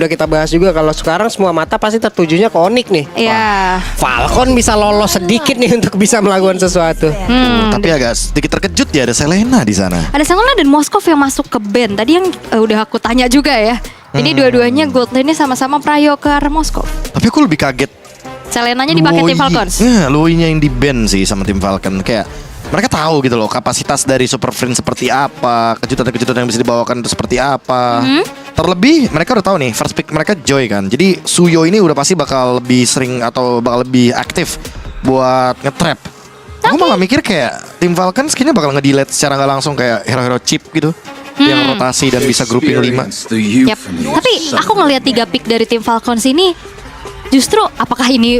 udah kita bahas juga kalau sekarang semua mata pasti tertujunya ke Onyx nih. Iya. Falcon bisa lolos sedikit nih untuk bisa melakukan sesuatu. Tapi agak sedikit terkejut ya ada Selena di sana. Ada Selena dan Moskov yang masuk ke band. Tadi yang udah aku tanya juga ya. Ini dua-duanya gold lane-nya sama-sama prayo ke arah Moskov. Tapi aku lebih kaget Selenanya dipakai tim Falcons. Lui-nya yang di band sih sama tim Falcon. Kayak mereka tahu gitu loh kapasitas dari Super Friends seperti apa, kejutan-kejutan yang bisa dibawakan itu seperti apa. Terlebih mereka udah tahu nih first pick mereka Joy kan. Jadi Suyo ini udah pasti bakal lebih sering atau bakal lebih aktif buat nge-trap. Aku malah mikir kayak tim Falcons kayaknya bakal nge-delete secara nggak langsung kayak hero-hero chip gitu. Yang rotasi dan bisa grouping 5. Yap. Tapi aku ngelihat 3 pick dari tim Falcons ini justru apakah ini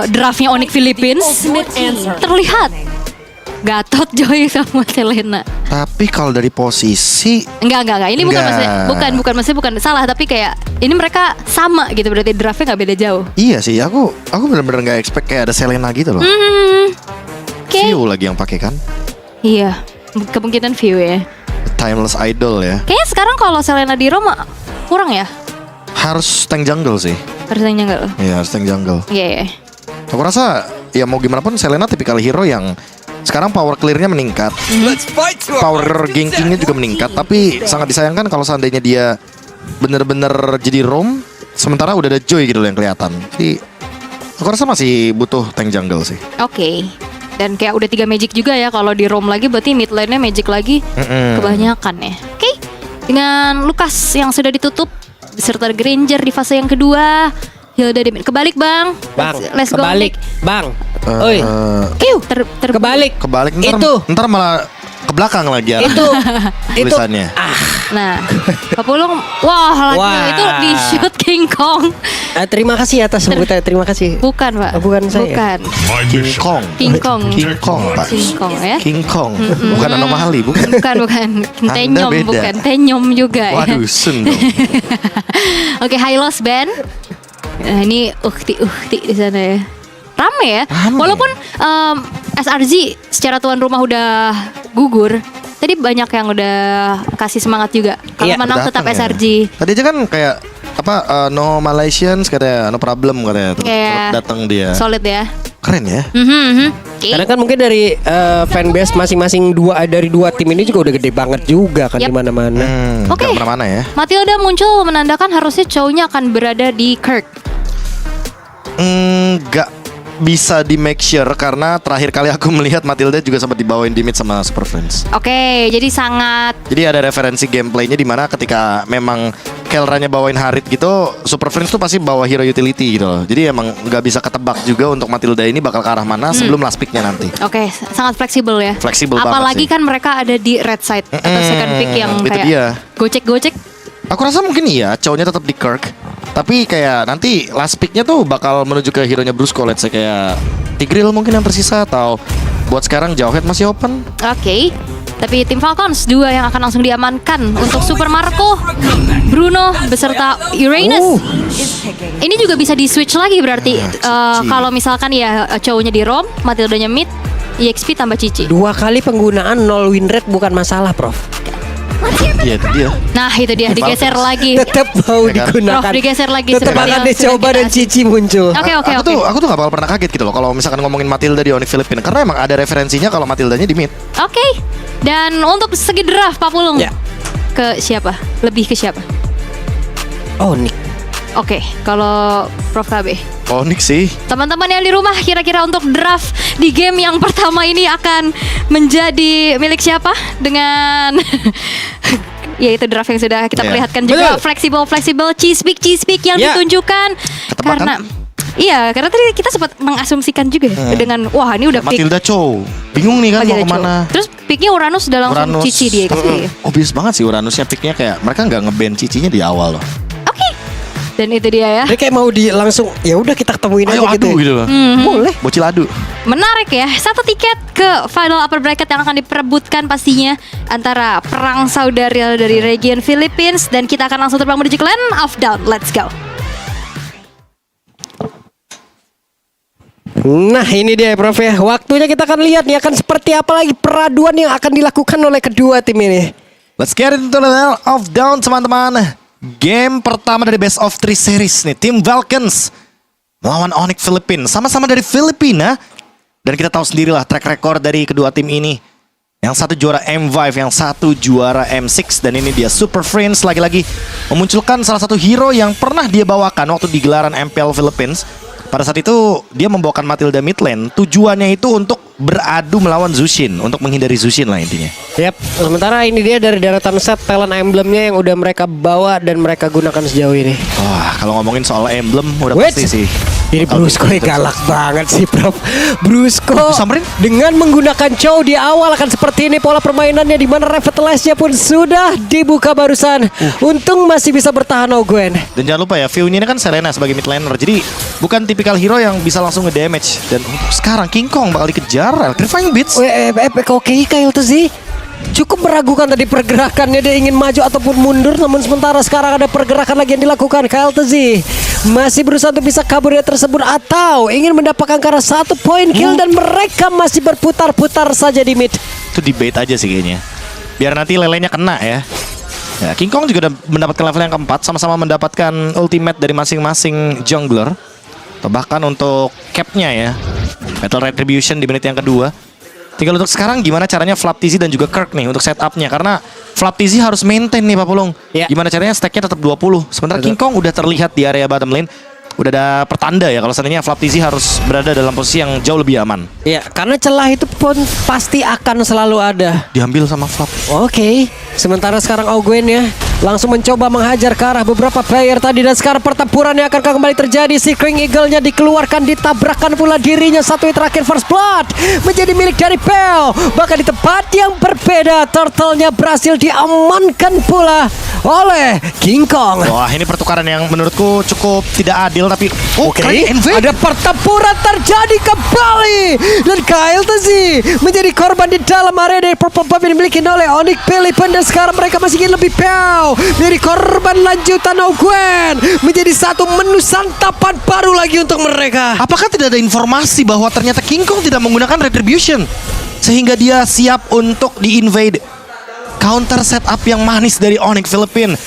draftnya Onyx Philippines terlihat Gatot, Joy sama Selena. Tapi kalau dari posisi Enggak. Ini bukan Enggak. maksudnya bukan salah, tapi kayak ini mereka sama gitu, berarti draftnya nggak beda jauh. iya sih, aku benar-benar nggak expect kayak ada Selena gitu loh. Oke. View lagi yang pakai kan, Iya, kemungkinan view ya. timeless idol ya. Kayaknya sekarang kalau Selena di Roma kurang ya, Harus tank jungle sih. harusnya enggak loh. Iya, harus tank jungle. Iya. Aku rasa ya mau gimana pun Selena tipikal hero yang sekarang power clearnya meningkat, power gankingnya juga meningkat. Tapi sangat disayangkan kalau seandainya dia bener-bener jadi roam, sementara udah ada Joy gitu loh yang kelihatan. Jadi aku rasa masih butuh tank jungle sih. Oke. Dan kayak udah 3 magic juga ya, kalau di roam lagi berarti mid lane-nya magic lagi kebanyakan ya. Oke. Dengan Lucas yang sudah ditutup beserta Granger di fase yang kedua. Hilda di mid. Kebalik bang. Let's go. Kebalik, Bang. Oi, kebalik. Kebalik ntar malah ke belakang lagi ya. Itu tulisannya. Nah, Papulung, wah. Itu di shoot King Kong. Terima kasih atas sebutannya. Terima kasih. Bukan pak. Bukan saya. Bukan. King Kong. King Kong. King Kong Pak. King Kong ya. King Kong. Bukan anomali, bukan. Bukan. Tenyom beda. bukan. Tenyom juga ya. Waduh, sun dong. Oke, High Loss Band. Nah, ini ukti di sana ya. Rame ya. Walaupun SRZ secara tuan rumah udah gugur, tadi banyak yang udah kasih semangat juga. Kalau Iya, menang tetap Datang ya. SRZ. Tadi aja kan kayak apa no Malaysians katanya, no problem katanya. Terus Kayak datang dia. Solid ya. Keren ya. Oke. Karena kan mungkin dari fanbase masing-masing dari dua tim ini juga udah gede banget juga kan Yap. di mana-mana. Oke. Gak kemana-mana ya. Matilda muncul menandakan harusnya cowoknya akan berada di Kirk. Gak bisa di make sure karena terakhir kali aku melihat Matilda juga sempat dibawain di mid sama Super Friends. Oke, jadi sangat Jadi ada referensi gameplaynya di mana ketika memang Kelranya bawain Harit gitu, Super Friends tuh pasti bawa hero utility gitu loh. Jadi emang nggak bisa ketebak juga untuk Matilda ini bakal ke arah mana sebelum last picknya nanti. oke, sangat fleksibel ya. Fleksibel banget Apalagi sih. kan mereka ada di red side atau second pick yang itu kayak dia. gocek-gocek. Aku rasa mungkin iya, cowoknya tetap di Kirk. Tapi kayak nanti last picknya tuh bakal menuju ke hero-nya Brusco, let's say kayak Tigreal mungkin yang tersisa, atau buat sekarang Jawhead masih open. Oke. Tapi tim Falcons 2 yang akan langsung diamankan untuk Super Marco, Bruno beserta Uranus. Ini juga bisa di switch lagi berarti. Kalau misalkan ya cowoknya di roam, Matildanya mid, EXP tambah Cici. 2 kali penggunaan 0 win rate bukan masalah, Prof. Iya itu dia. Nah itu dia digeser lagi. Tetap mau Ya kan? digunakan. Prof digeser lagi. Tetap seperti akan yang dicoba sudah dan kita- Cici muncul. Oke. Aku tuh gak bakal pernah kaget gitu loh kalau misalkan ngomongin Matilda di Onyx Philippines, karena emang ada referensinya kalau Matildanya di mid. Oke. Dan untuk segi draft Pak Pulung, Ya. ke siapa? Lebih ke siapa? Oh, Nick. Oke, kalau Prof KB. Onyx sih. Teman-teman yang di rumah, kira-kira untuk draft di game yang pertama ini akan menjadi milik siapa? Dengan ya itu draft yang sudah kita Iya. perlihatkan juga. Betul. Fleksibel, cheese pick yang Ya. ditunjukkan. Ketebakan. Karena tadi kita sempat mengasumsikan juga ya, dengan wah ini udah pick Matilda Chow. Bingung nih kan mau Matilda kemana. Cho. Terus picknya Uranus udah langsung Uranus. Cici dia Obvious banget sih Uranusnya picknya, kayak mereka nggak nge-ban Cicinya di awal loh. Oke. Dan itu dia ya. Dia kayak mau langsung ya udah kita ketemuin Ayo aja adu gitu loh. Boleh. Bocil adu. Menarik ya, 1 tiket ke final upper bracket yang akan diperebutkan pastinya antara perang saudara dari region Philippines, dan kita akan langsung terbang menuju ke Land of Down. Let's go. Nah ini dia Prof ya. Waktunya kita akan lihat nih akan seperti apa lagi peraduan yang akan dilakukan oleh kedua tim ini. Let's get into the Land of Down teman-teman. Game pertama dari Best of 3 series nih, Team Falcons melawan Onyx Philippines. Sama-sama dari Filipina. Dan kita tahu sendirilah track record dari kedua tim ini. Yang satu juara M5, yang satu juara M6. Dan ini dia Super Friends lagi-lagi memunculkan salah satu hero yang pernah dia bawakan waktu di gelaran MPL Philippines. Pada saat itu dia membawakan Matilda mid lane. Tujuannya itu untuk beradu melawan Zushin, untuk menghindari Zushin lah intinya. Yap, sementara ini dia dari deretan set talent emblemnya yang udah mereka bawa dan mereka gunakan sejauh ini. Wah, kalau ngomongin soal emblem udah Wait. pasti sih. Ini Brusco galak banget sih, Prof. Brusco Samperin? dengan menggunakan Chow di awal akan seperti ini pola permainannya, di mana Revitalize-nya pun sudah dibuka barusan. Untung masih bisa bertahan Ogwen. Dan jangan lupa ya, view-nya ini kan Selena sebagai mid laner. Jadi bukan tipikal hero yang bisa langsung nge-damage. Dan untuk sekarang King Kong bakal dikejar Electrifying Beats. Oke, Kyle tuh sih cukup meragukan tadi pergerakannya, dia ingin maju ataupun mundur, namun sementara sekarang ada pergerakan lagi yang dilakukan. Kyle Tezi masih berusaha untuk bisa kabur dari tersebut atau ingin mendapatkan karena 1 poin kill dan mereka masih berputar-putar saja di mid. Itu debate aja sih kayaknya. Biar nanti lelenya kena ya. Ya, King Kong juga udah mendapatkan level yang keempat, sama-sama mendapatkan ultimate dari masing-masing jungler. Atau bahkan untuk capnya ya, Battle Retribution di menit yang kedua. Tinggal untuk sekarang gimana caranya Flaptizi dan juga Kirk nih untuk setupnya. Karena Flaptizi harus maintain nih Pak Pulung. Ya. Gimana caranya stacknya tetap 20. Sementara King Kong udah terlihat di area bottom lane. Udah ada pertanda ya kalau seandainya Flaptizi harus berada dalam posisi yang jauh lebih aman. Ya, karena celah itu pun pasti akan selalu ada. Diambil sama Flap. Oke, sementara sekarang Ogwen ya langsung mencoba menghajar ke arah beberapa player tadi, dan sekarang pertempuran yang akan kembali terjadi. Si King Eagle-nya dikeluarkan, ditabrakkan pula dirinya. Satu hit terakhir First Blood menjadi milik dari Pell. Bahkan di tempat yang berbeda, Turtle-nya berhasil diamankan pula oleh King Kong. Wah, ini pertukaran yang menurutku cukup tidak adil, tapi Oke, ada pertempuran terjadi kembali dan Kyle Tezi menjadi korban di dalam area dari purple buff yang dimiliki oleh Onyx Philippines, dan sekarang mereka masih ingin lebih Pell menjadi korban lanjutan Ogwen, menjadi satu menu santapan baru lagi untuk mereka. Apakah tidak ada informasi bahwa ternyata King Kong tidak menggunakan Retribution sehingga dia siap untuk di-invade? Counter setup yang manis dari Onyx Philippines.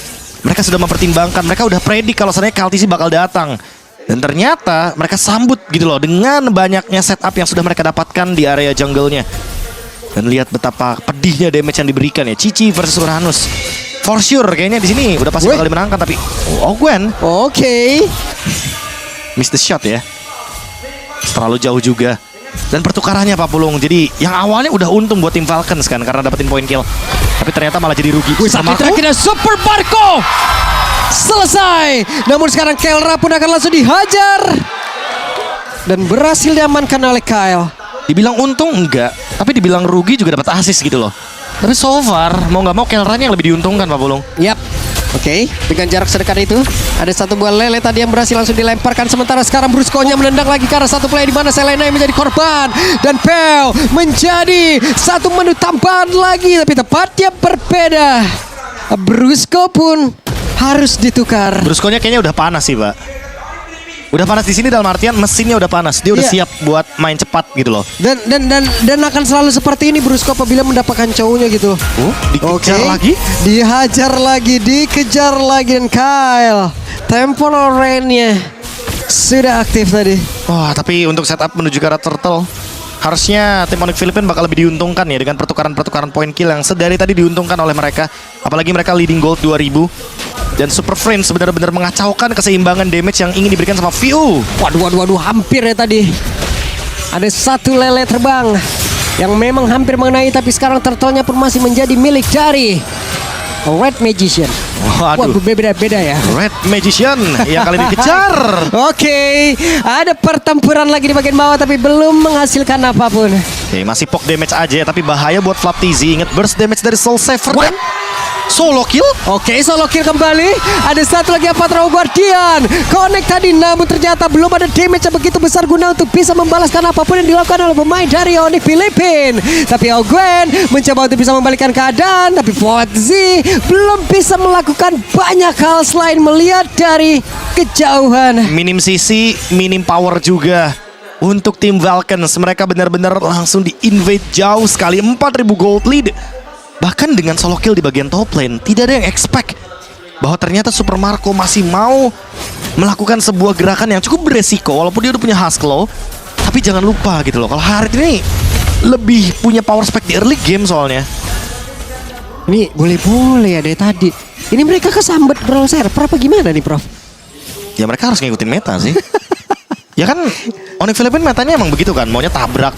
Mereka sudah mempertimbangkan, mereka udah predik kalau seandainya Kaltisi bakal datang. Dan ternyata mereka sambut gitu loh dengan banyaknya setup yang sudah mereka dapatkan di area jungle-nya. Dan lihat betapa pedihnya damage yang diberikan ya. Cici versus Uranus. For sure kayaknya di sini udah pasti bakal dimenangkan, tapi Ogwen Oke. miss the shot ya. Terlalu jauh juga. Dan pertukarannya Pak Pulung, jadi yang awalnya udah untung buat tim Falcons kan karena dapetin point kill, tapi ternyata malah jadi rugi. Sakit terakhirnya Super Marco selesai. Namun sekarang Kelra pun akan langsung dihajar dan berhasil diamankan oleh Kyle. Dibilang untung enggak, tapi dibilang rugi juga dapat assist gitu loh. Tapi so far mau nggak mau Kelranya yang lebih diuntungkan Pak Pulung. Yap. Oke, dengan jarak sedekat itu ada satu buah lele tadi yang berhasil langsung dilemparkan. Sementara sekarang Brusco-nya menendang lagi ke arah satu play di mana Selena yang menjadi korban dan Pell menjadi satu menu tambahan lagi, tapi tepatnya berbeda. Brusco pun harus ditukar. Brusco-nya kayaknya udah panas sih Pak. Udah panas di sini dalam artian mesinnya udah panas. Dia udah siap buat main cepat gitu loh. Dan akan selalu seperti ini Brusco apabila mendapatkan cowoknya gitu. Dikejar lagi? Dihajar lagi, dikejar lagi, dan Kyle temporal rain-nya sudah aktif tadi. Wah, tapi untuk setup menuju ke arah Turtle, harusnya tim Onyx Philippines bakal lebih diuntungkan ya dengan pertukaran-pertukaran point kill yang sedari tadi diuntungkan oleh mereka. Apalagi mereka leading gold 2000. Dan Super Friends benar-benar mengacaukan keseimbangan damage yang ingin diberikan sama View. Waduh, hampir ya tadi. Ada satu lele terbang yang memang hampir mengenai, tapi sekarang turtle-nya pun masih menjadi milik dari Red Magician. Waduh, beda ya. Red Magician yang kali ini dikejar. Oke, ada pertempuran lagi di bagian bawah tapi belum menghasilkan apapun. Oke, masih poke damage aja tapi bahaya buat Flaptizi. Ingat burst damage dari Soul Saver dan solo kill. Oke, solo kill kembali. Ada satu lagi Avatro Guardian connect tadi, namun ternyata belum ada damage yang begitu besar guna untuk bisa membalaskan apapun yang dilakukan oleh pemain dari Onyx Philippines. Tapi Ogwen mencoba untuk bisa membalikkan keadaan, tapi Fozzy belum bisa melakukan banyak hal selain melihat dari kejauhan. Minim CC, minim power juga untuk tim Falcons. Mereka benar-benar langsung di-invade jauh sekali, 4.000 gold lead. Bahkan dengan solo kill di bagian top lane, tidak ada yang expect bahwa ternyata Super Marco masih mau melakukan sebuah gerakan yang cukup beresiko walaupun dia udah punya Husklow. Tapi jangan lupa gitu loh, kalau Harit ini lebih punya power spike di early game soalnya. Ini boleh-boleh ya dari tadi. Ini mereka kesambet Brawl server apa gimana nih, Prof? Ya mereka harus ngikutin meta sih. Ya kan Onyx Philippines metanya emang begitu kan, maunya tabrak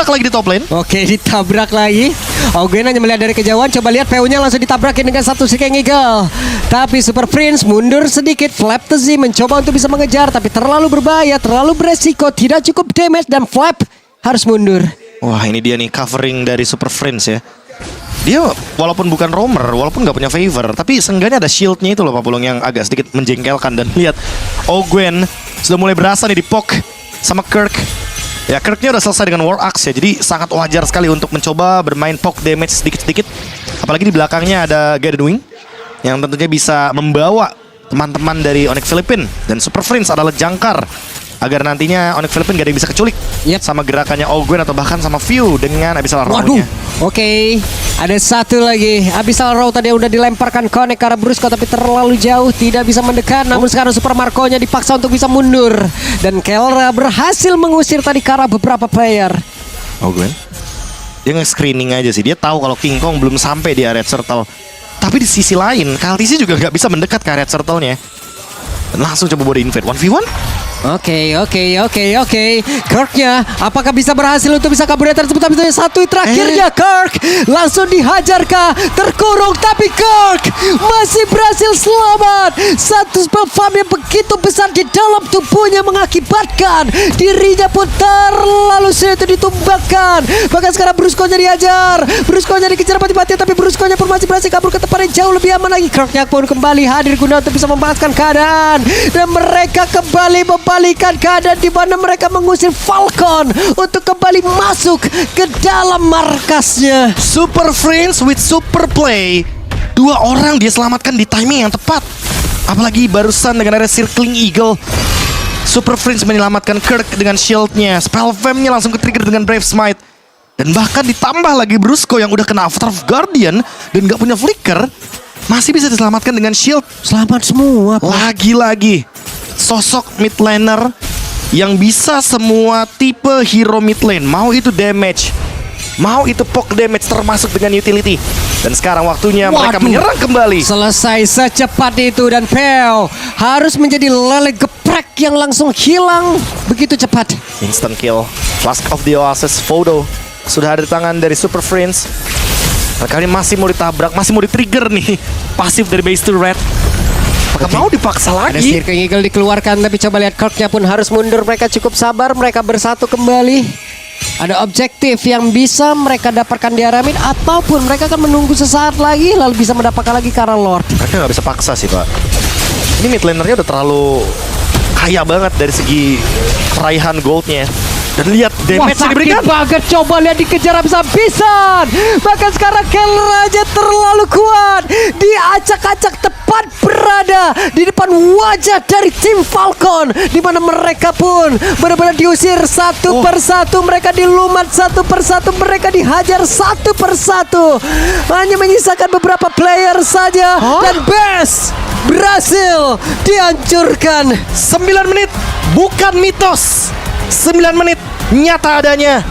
lagi di top lane. Oke, ditabrak lagi. Gwen hanya melihat dari kejauhan. Coba lihat PU-nya langsung ditabrakin dengan satu King Eagle. Tapi Super Prince mundur sedikit. Flap the Z mencoba untuk bisa mengejar, tapi terlalu berbahaya, terlalu beresiko, tidak cukup damage, dan Flap harus mundur. Wah, ini dia nih covering dari Super Friends ya. Dia walaupun bukan roamer, walaupun nggak punya favor, tapi seenggaknya ada shieldnya itu loh Pak Pulung, yang agak sedikit menjengkelkan. Dan lihat, Gwen sudah mulai berasa nih di poke sama Kirk. Ya, Kirknya udah selesai dengan War Axe ya, jadi sangat wajar sekali untuk mencoba bermain poke damage sedikit-sedikit. Apalagi di belakangnya ada Garden Wing yang tentunya bisa membawa teman-teman dari Onyx Philippines. Dan Super Friends adalah jangkar agar nantinya Onyx Philippines gak ada yang bisa keculik sama gerakannya Gwen atau bahkan sama View dengan Abyssal Row-nya. Oke, ada satu lagi. Abyssal Row tadi udah dilemparkan connect ke arah Brusco, tapi terlalu jauh, tidak bisa mendekat. Namun sekarang Super Marco-nya dipaksa untuk bisa mundur. Dan Kelra berhasil mengusir tadi ke arah beberapa player. Gwen, dia nge-screening aja sih. Dia tahu kalau King Kong belum sampai di area circle. Tapi di sisi lain, KLTC juga gak bisa mendekat ke area circle-nya. Dan langsung coba body invade 1v1. Oke. Kirknya apakah bisa berhasil untuk bisa kabur dari tersebut? Tapi satu terakhirnya Kirk langsung dihajar kah? Terkurung, tapi Kirk masih berhasil selamat. Satu spell farm yang begitu besar di dalam tubuhnya mengakibatkan dirinya pun terlalu sulit itu ditumbangkan. Bahkan sekarang Brusco-nya dihajar, Brusco-nya dikejar mati-matian, tapi Brusco-nya pun masih berhasil kabur ke tempat yang jauh lebih aman lagi. Kirknya pun kembali hadir guna untuk bisa membalaskan keadaan, dan mereka kembali membalikan keadaan di mana mereka mengusir Falcon untuk kembali masuk ke dalam markasnya. Super Friends with super play. Dua orang dia selamatkan di timing yang tepat. Apalagi barusan dengan area Circling Eagle. Super Friends menyelamatkan Kirk dengan shieldnya. Spell Fam-nya langsung ke-trigger dengan Brave Smite. Dan bahkan ditambah lagi Brusco yang udah kena Avatar of Guardian dan gak punya flicker, masih bisa diselamatkan dengan shield. Selamat semua. Lagi-lagi sosok mid laner yang bisa semua tipe hero mid lane. Mau itu damage, mau itu poke damage, termasuk dengan utility. Dan sekarang waktunya mereka menyerang kembali. Selesai secepat itu, dan Peo harus menjadi lele geprek yang langsung hilang begitu cepat. Instant kill. Flask of the Oasis Photo sudah ada di tangan dari Super Friends. Mereka ini masih mau ditabrak, masih mau di-trigger nih pasif dari base to red. Apakah mau dipaksa Ada lagi? Circling Eagle dikeluarkan, tapi coba lihat Kirknya pun harus mundur. Mereka cukup sabar, mereka bersatu kembali. Ada objektif yang bisa mereka dapatkan di Aramid, ataupun mereka akan menunggu sesaat lagi lalu bisa mendapatkan lagi Kara Lord. Mereka nggak bisa paksa sih, Pak. Ini mid lanernya udah terlalu kaya banget dari segi peraihan goldnya. Dan lihat damage yang diberikan. Banget, coba lihat dikejar habis-habisan. Bahkan sekarang Kelra aja terlalu kuat. Diacak-acak tepat berada di depan wajah dari tim Falcon, di mana mereka pun benar-benar diusir satu persatu. Mereka dilumat satu persatu, mereka dihajar satu persatu. Hanya menyisakan beberapa player saja. Dan Best berhasil dihancurkan. 9 menit bukan mitos. 9 menit nyata adanya.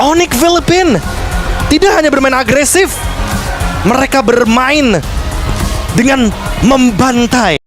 Onyx Philippines tidak hanya bermain agresif, mereka bermain dengan membantai.